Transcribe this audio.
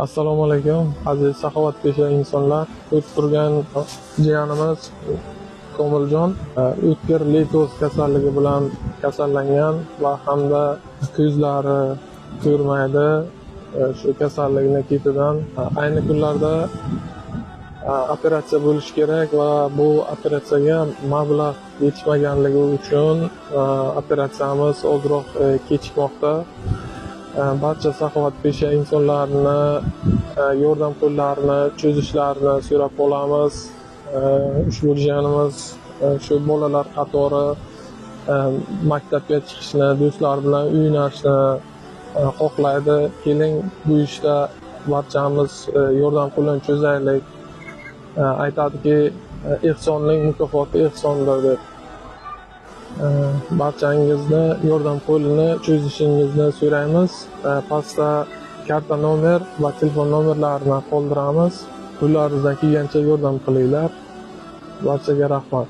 Assalomu alaykum, aziz saxovatpesha insonlar. O'tib turgan jiyanimiz Komiljon o'tkir leykoz kasalligi bilan kasallangan va hamda ko'zlari ko'rmaydi. Shu kasallikni ketidan ayni kunlarda operatsiya bo'lishi kerak va bu operatsiyaga mablag' yetishmaganligi uchun operatsiyamiz ozroq kechikmoqda. Barcha saxovatpesha insonlarni yordam qo'llarini cho'zishlarini so'rab qolamiz. Ushbu jiyanimiz shu bolalar qatori maktabga chiqishni, do'stlar bilan o'ynashni xohlaydi. Keling, bu ishda barchamiz yordam qo'lini cho'zaylik. Aytadiki, ehsonning mukofoti ehsondir deb. Barchangizni yordam qo'lini cho'zishingizni so'raymiz. Pastda karta nomer va telefon nomerlarini qoldiramiz. Qo'llaringizdan kelgancha yordam qilinglar. Barchaga rahmat.